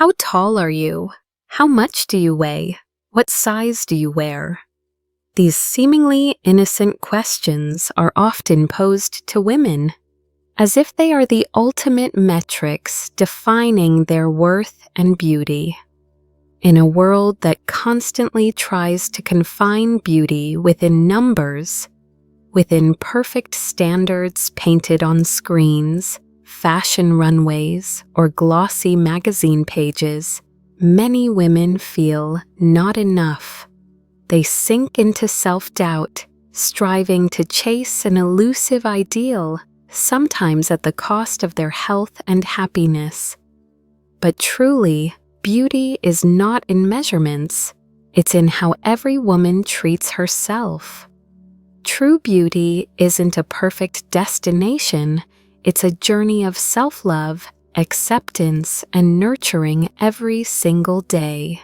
How tall are you? How much do you weigh? What size do you wear? These seemingly innocent questions are often posed to women, as if they are the ultimate metrics defining their worth and beauty. In a world that constantly tries to confine beauty within numbers, within perfect standards painted on screens, fashion runways, or glossy magazine pages, many women feel not enough. They sink into self-doubt, striving to chase an elusive ideal, sometimes at the cost of their health and happiness. But truly, beauty is not in measurements, it's in how every woman treats herself. True beauty isn't a perfect destination, it's a journey of self-love, acceptance, and nurturing every single day.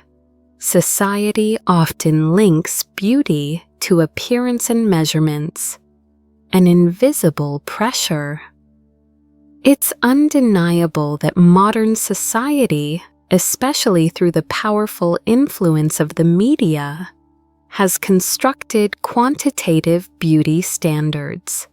Society often links beauty to appearance and measurements, an invisible pressure. It's undeniable that modern society, especially through the powerful influence of the media, has constructed quantitative beauty standards.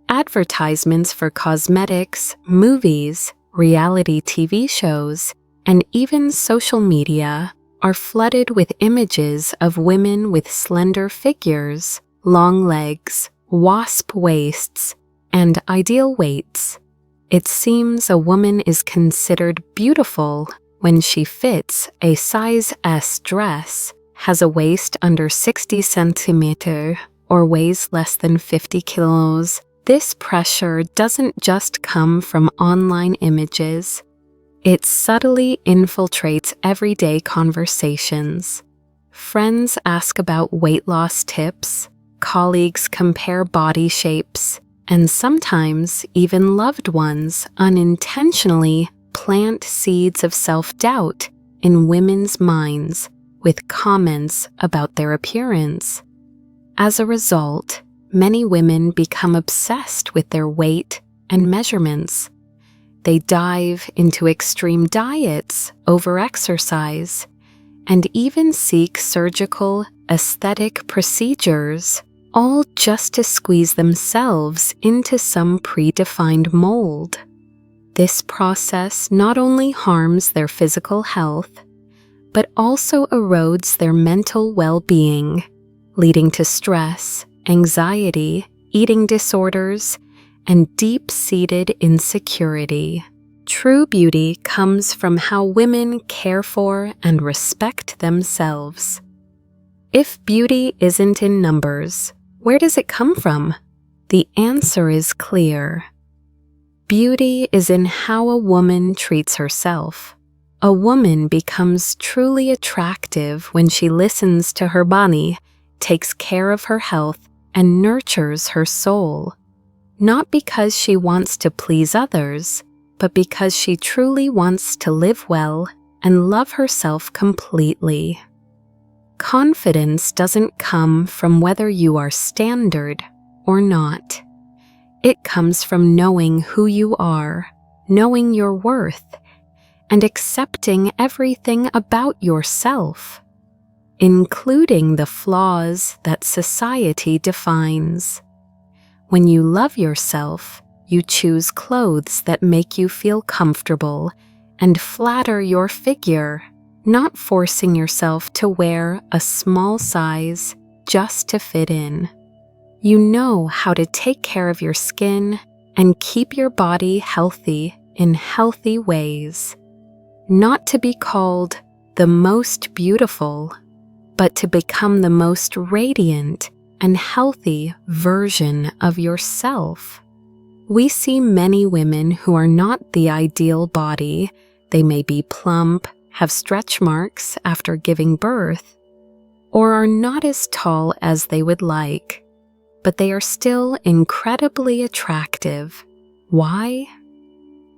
Advertisements for cosmetics, movies, reality TV shows, and even social media are flooded with images of women with slender figures, long legs, wasp waists, and ideal weights. It seems a woman is considered beautiful when she fits a size S dress, has a waist under 60 centimeters, or weighs less than 50 kilos. This pressure doesn't just come from online images. It subtly infiltrates everyday conversations. Friends ask about weight loss tips, colleagues compare body shapes, and sometimes even loved ones unintentionally plant seeds of self-doubt in women's minds with comments about their appearance. As a result, many women become obsessed with their weight and measurements. They dive into extreme diets, over-exercise, and even seek surgical, aesthetic procedures, all just to squeeze themselves into some predefined mold. This process not only harms their physical health, but also erodes their mental well-being, leading to stress, anxiety, eating disorders, and deep-seated insecurity. True beauty comes from how women care for and respect themselves. If beauty isn't in numbers, where does it come from? The answer is clear. Beauty is in how a woman treats herself. A woman becomes truly attractive when she listens to her body, takes care of her health, and nurtures her soul. Not because she wants to please others, but because she truly wants to live well and love herself completely. Confidence doesn't come from whether you are standard or not. It comes from knowing who you are, knowing your worth, and accepting everything about yourself, including the flaws that society defines. When you love yourself, you choose clothes that make you feel comfortable and flatter your figure, not forcing yourself to wear a small size just to fit in. You know how to take care of your skin and keep your body healthy in healthy ways. Not to be called the most beautiful, but to become the most radiant and healthy version of yourself. We see many women who are not the ideal body. They may be plump, have stretch marks after giving birth, or are not as tall as they would like, but they are still incredibly attractive. Why?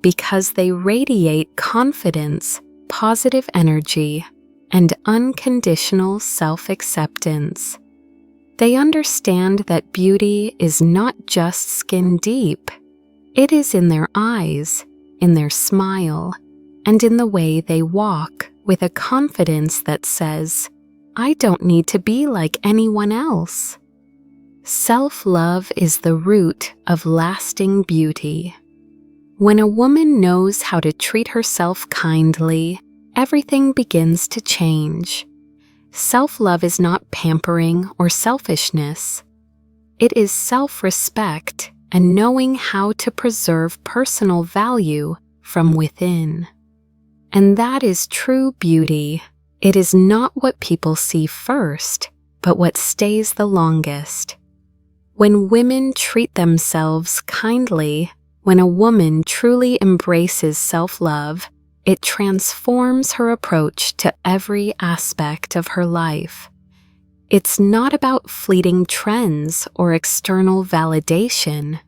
Because they radiate confidence, positive energy, and unconditional self-acceptance. They understand that beauty is not just skin deep. It is in their eyes, in their smile, and in the way they walk with a confidence that says, "I don't need to be like anyone else." Self-love is the root of lasting beauty. When a woman knows how to treat herself kindly, everything begins to change. Self-love is not pampering or selfishness. It is self-respect and knowing how to preserve personal value from within. And that is true beauty. It is not what people see first, but what stays the longest. When women treat themselves kindly, when a woman truly embraces self-love, it transforms her approach to every aspect of her life. It's not about fleeting trends or external validation.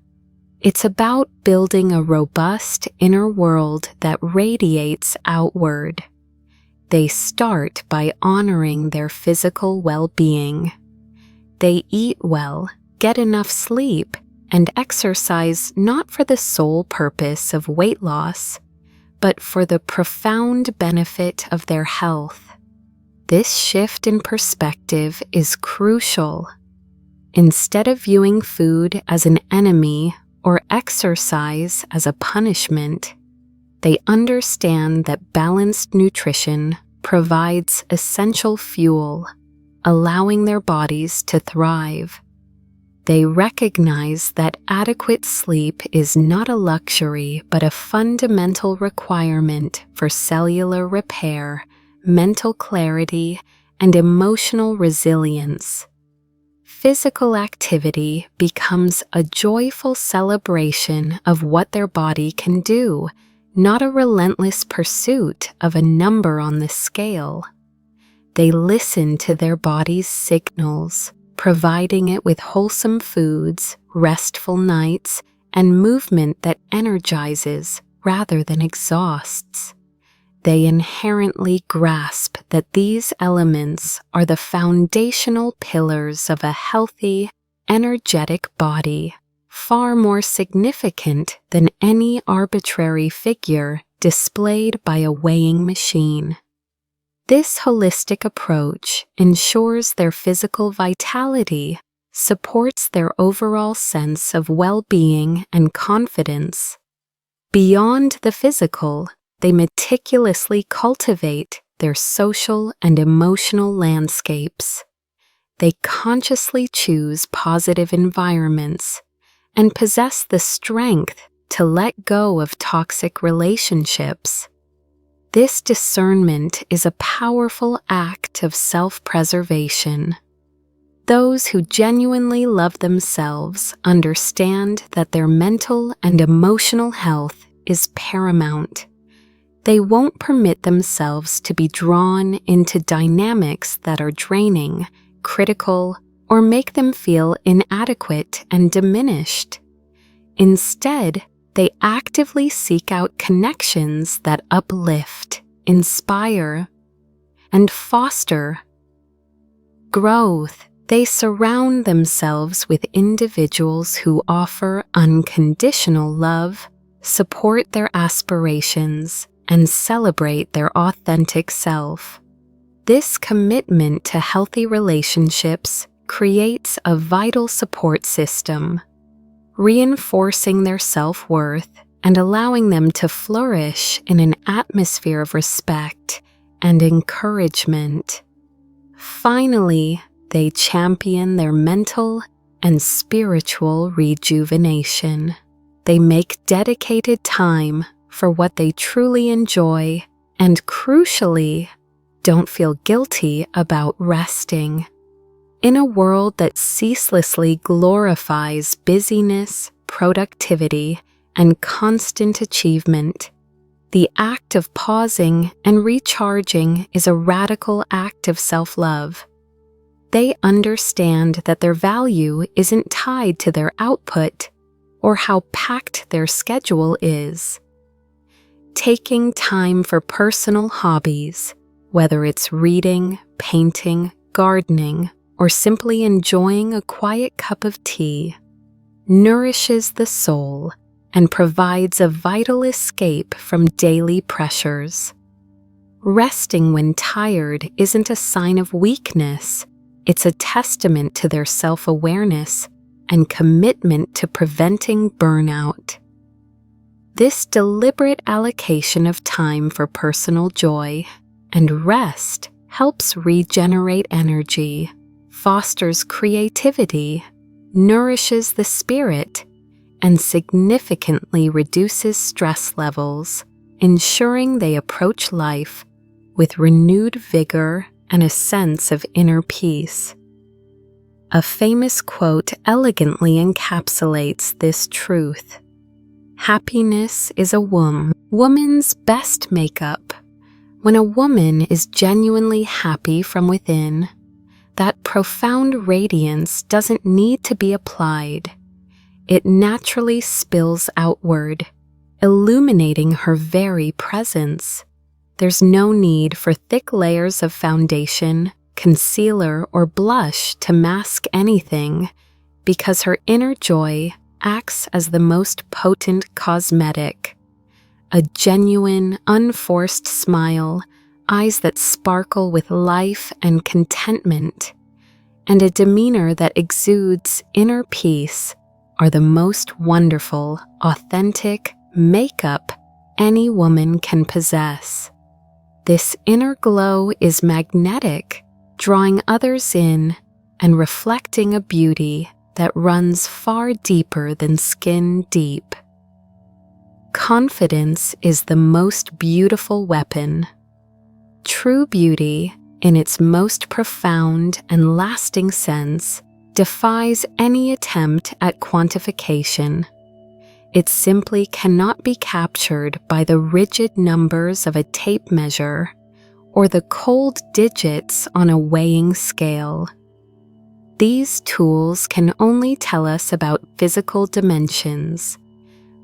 It's about building a robust inner world that radiates outward. They start by honoring their physical well-being. They eat well, get enough sleep, and exercise not for the sole purpose of weight loss, but for the profound benefit of their health. This shift in perspective is crucial. Instead of viewing food as an enemy or exercise as a punishment, they understand that balanced nutrition provides essential fuel, allowing their bodies to thrive. They recognize that adequate sleep is not a luxury but a fundamental requirement for cellular repair, mental clarity, and emotional resilience. Physical activity becomes a joyful celebration of what their body can do, not a relentless pursuit of a number on the scale. They listen to their body's signals, providing it with wholesome foods, restful nights, and movement that energizes rather than exhausts. They inherently grasp that these elements are the foundational pillars of a healthy, energetic body, far more significant than any arbitrary figure displayed by a weighing machine. This holistic approach ensures their physical vitality, supports their overall sense of well-being and confidence. Beyond the physical, they meticulously cultivate their social and emotional landscapes. They consciously choose positive environments and possess the strength to let go of toxic relationships. This discernment is a powerful act of self-preservation. Those who genuinely love themselves understand that their mental and emotional health is paramount. They won't permit themselves to be drawn into dynamics that are draining, critical, or make them feel inadequate and diminished. Instead, they actively seek out connections that uplift, inspire, and foster growth. They surround themselves with individuals who offer unconditional love, support their aspirations, and celebrate their authentic self. This commitment to healthy relationships creates a vital support system, reinforcing their self-worth and allowing them to flourish in an atmosphere of respect and encouragement. Finally, they champion their mental and spiritual rejuvenation. They make dedicated time for what they truly enjoy and, crucially, don't feel guilty about resting. In a world that ceaselessly glorifies busyness, productivity, and constant achievement, the act of pausing and recharging is a radical act of self-love. They understand that their value isn't tied to their output or how packed their schedule is. Taking time for personal hobbies, whether it's reading, painting, gardening, or simply enjoying a quiet cup of tea, nourishes the soul and provides a vital escape from daily pressures. Resting when tired isn't a sign of weakness, it's a testament to their self-awareness and commitment to preventing burnout. This deliberate allocation of time for personal joy and rest helps regenerate energy, fosters creativity, nourishes the spirit, and significantly reduces stress levels, ensuring they approach life with renewed vigor and a sense of inner peace. A famous quote elegantly encapsulates this truth. Happiness is a woman's best makeup. When a woman is genuinely happy from within, that profound radiance doesn't need to be applied. It naturally spills outward, illuminating her very presence. There's no need for thick layers of foundation, concealer, or blush to mask anything, because her inner joy acts as the most potent cosmetic. A genuine, unforced smile, eyes that sparkle with life and contentment, and a demeanor that exudes inner peace are the most wonderful, authentic makeup any woman can possess. This inner glow is magnetic, drawing others in and reflecting a beauty that runs far deeper than skin deep. Confidence is the most beautiful weapon. True beauty, in its most profound and lasting sense, defies any attempt at quantification. It simply cannot be captured by the rigid numbers of a tape measure or the cold digits on a weighing scale. These tools can only tell us about physical dimensions,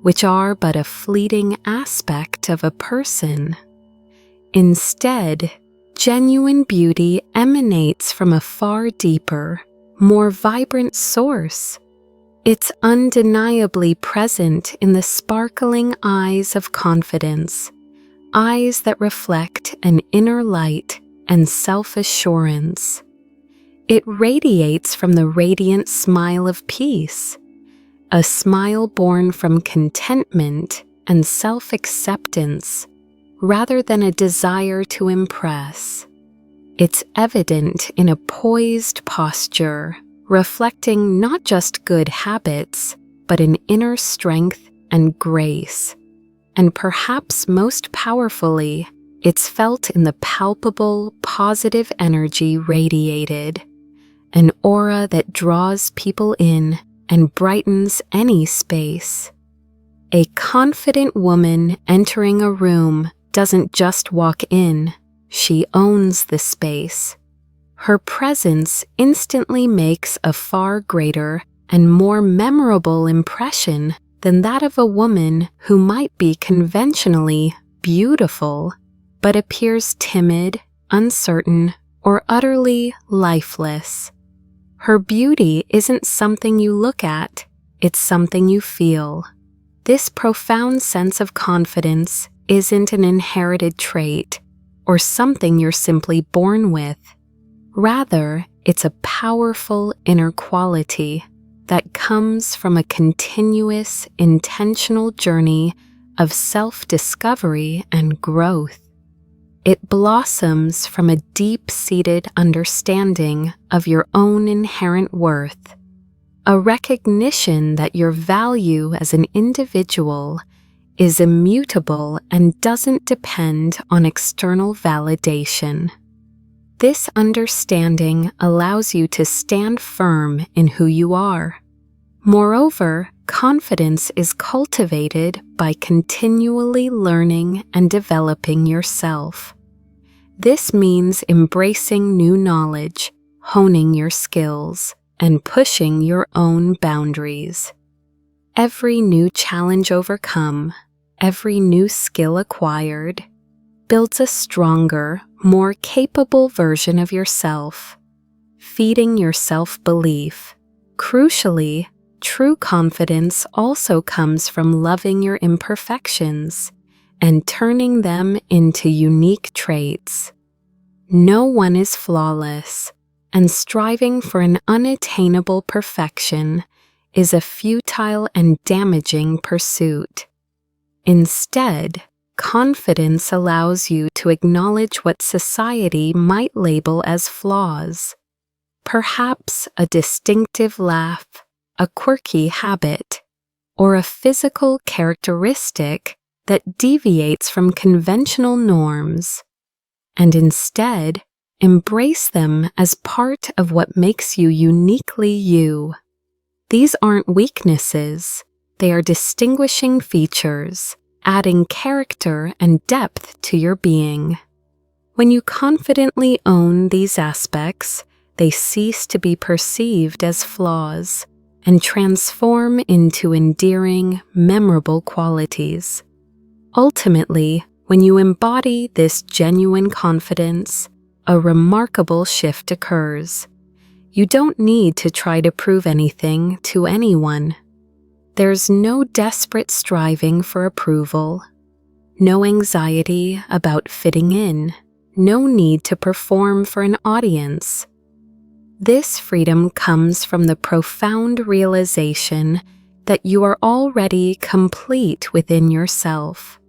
which are but a fleeting aspect of a person. Instead, genuine beauty emanates from a far deeper, more vibrant source. It's undeniably present in the sparkling eyes of confidence, eyes that reflect an inner light and self-assurance. It radiates from the radiant smile of peace, a smile born from contentment and self-acceptance, rather than a desire to impress. It's evident in a poised posture, reflecting not just good habits, but an inner strength and grace. And perhaps most powerfully, it's felt in the palpable, positive energy radiated, an aura that draws people in and brightens any space. A confident woman entering a room doesn't just walk in, she owns the space. Her presence instantly makes a far greater and more memorable impression than that of a woman who might be conventionally beautiful, but appears timid, uncertain, or utterly lifeless. Her beauty isn't something you look at, it's something you feel. This profound sense of confidence isn't an inherited trait or something you're simply born with. Rather, it's a powerful inner quality that comes from a continuous, intentional journey of self-discovery and growth. It blossoms from a deep-seated understanding of your own inherent worth, a recognition that your value as an individual is immutable and doesn't depend on external validation. This understanding allows you to stand firm in who you are. Moreover, confidence is cultivated by continually learning and developing yourself. This means embracing new knowledge, honing your skills, and pushing your own boundaries. Every new challenge overcome, every new skill acquired, builds a stronger, more capable version of yourself, feeding your self-belief. Crucially, True confidence also comes from loving your imperfections and turning them into unique traits. No one is flawless, and striving for an unattainable perfection is a futile and damaging pursuit. Instead, confidence allows you to acknowledge what society might label as flaws. Perhaps a distinctive laugh, a quirky habit, or a physical characteristic that deviates from conventional norms, and instead embrace them as part of what makes you uniquely you. These aren't weaknesses, they are distinguishing features, adding character and depth to your being. When you confidently own these aspects, they cease to be perceived as flaws and transform into endearing, memorable qualities. Ultimately, when you embody this genuine confidence, a remarkable shift occurs. You don't need to try to prove anything to anyone. There's no desperate striving for approval, no anxiety about fitting in, no need to perform for an audience. This freedom comes from the profound realization that you are already complete within yourself.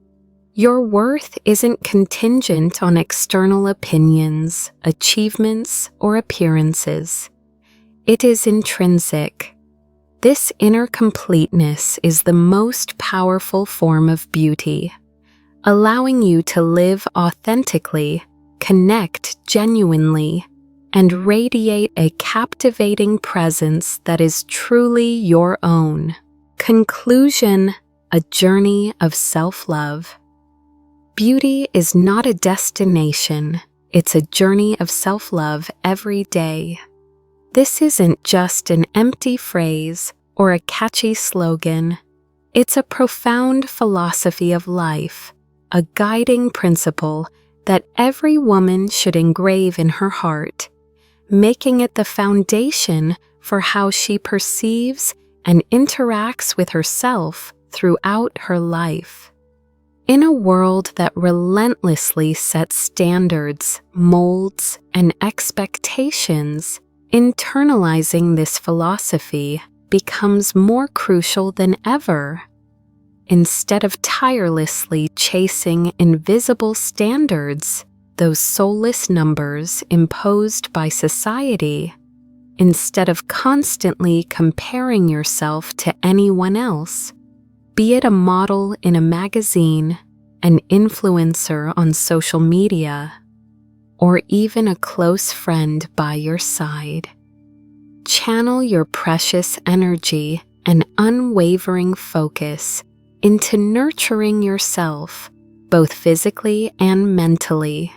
Your worth isn't contingent on external opinions, achievements, or appearances. It is intrinsic. This inner completeness is the most powerful form of beauty, allowing you to live authentically, connect genuinely, and radiate a captivating presence that is truly your own. Conclusion: a journey of self-love. Beauty is not a destination, it's a journey of self-love every day. This isn't just an empty phrase or a catchy slogan. It's a profound philosophy of life, a guiding principle that every woman should engrave in her heart, making it the foundation for how she perceives and interacts with herself throughout her life. In a world that relentlessly sets standards, molds, and expectations, internalizing this philosophy becomes more crucial than ever. Instead of tirelessly chasing invisible standards, those soulless numbers imposed by society, instead of constantly comparing yourself to anyone else, be it a model in a magazine, an influencer on social media, or even a close friend by your side. Channel your precious energy and unwavering focus into nurturing yourself, both physically and mentally.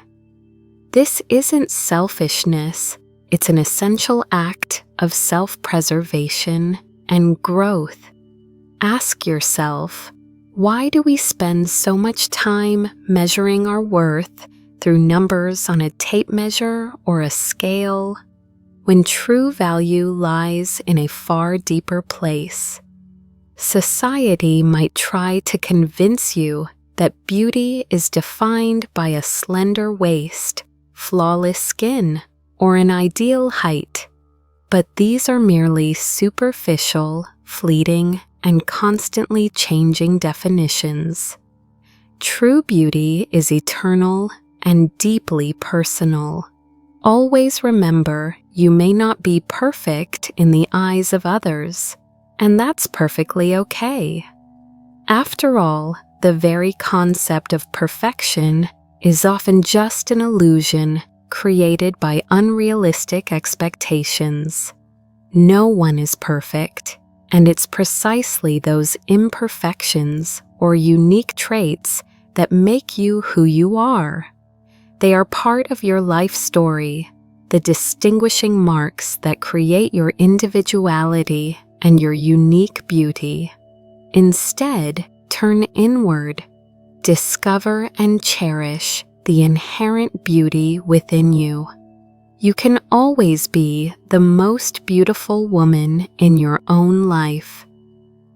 This isn't selfishness, it's an essential act of self-preservation and growth. Ask yourself, why do we spend so much time measuring our worth through numbers on a tape measure or a scale, when true value lies in a far deeper place? Society might try to convince you that beauty is defined by a slender waist, flawless skin, or an ideal height, but these are merely superficial, fleeting, and constantly changing definitions. True beauty is eternal and deeply personal. Always remember, you may not be perfect in the eyes of others, and that's perfectly okay. After all, the very concept of perfection is often just an illusion created by unrealistic expectations. No one is perfect, and it's precisely those imperfections or unique traits that make you who you are. They are part of your life story, the distinguishing marks that create your individuality and your unique beauty. Instead, turn inward, discover and cherish the inherent beauty within you. You can always be the most beautiful woman in your own life.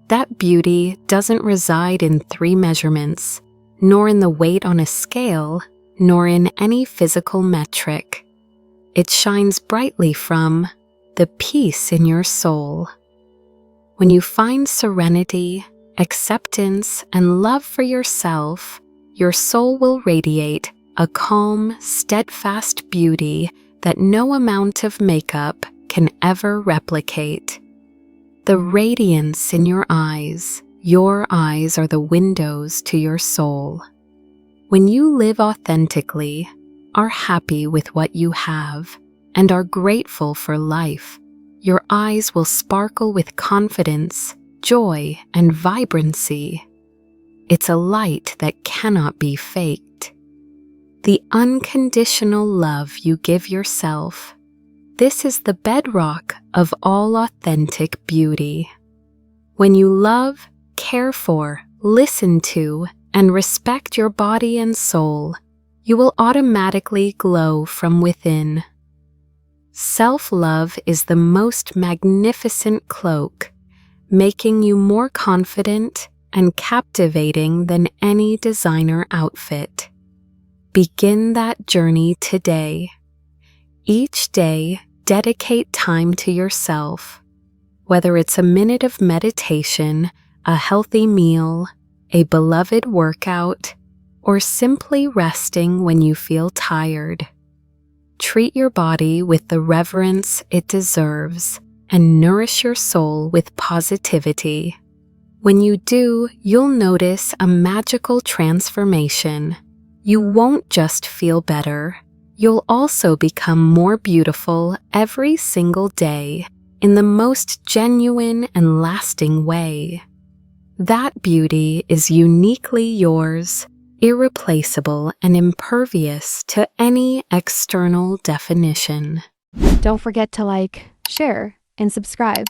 That beauty doesn't reside in 3 measurements, nor in the weight on a scale, nor in any physical metric. It shines brightly from the peace in your soul. When you find serenity, acceptance, and love for yourself, your soul will radiate a calm, steadfast beauty that no amount of makeup can ever replicate. The radiance in your eyes are the windows to your soul. When you live authentically, are happy with what you have, and are grateful for life, your eyes will sparkle with confidence, joy, and vibrancy. It's a light that cannot be faked. The unconditional love you give yourself. This is the bedrock of all authentic beauty. When you love, care for, listen to, and respect your body and soul, you will automatically glow from within. Self-love is the most magnificent cloak, making you more confident and captivating than any designer outfit. Begin that journey today. Each day, dedicate time to yourself. Whether it's a minute of meditation, a healthy meal, a beloved workout, or simply resting when you feel tired. Treat your body with the reverence it deserves and nourish your soul with positivity. When you do, you'll notice a magical transformation. You won't just feel better, you'll also become more beautiful every single day in the most genuine and lasting way. That beauty is uniquely yours, irreplaceable, and impervious to any external definition. Don't forget to like, share, and subscribe.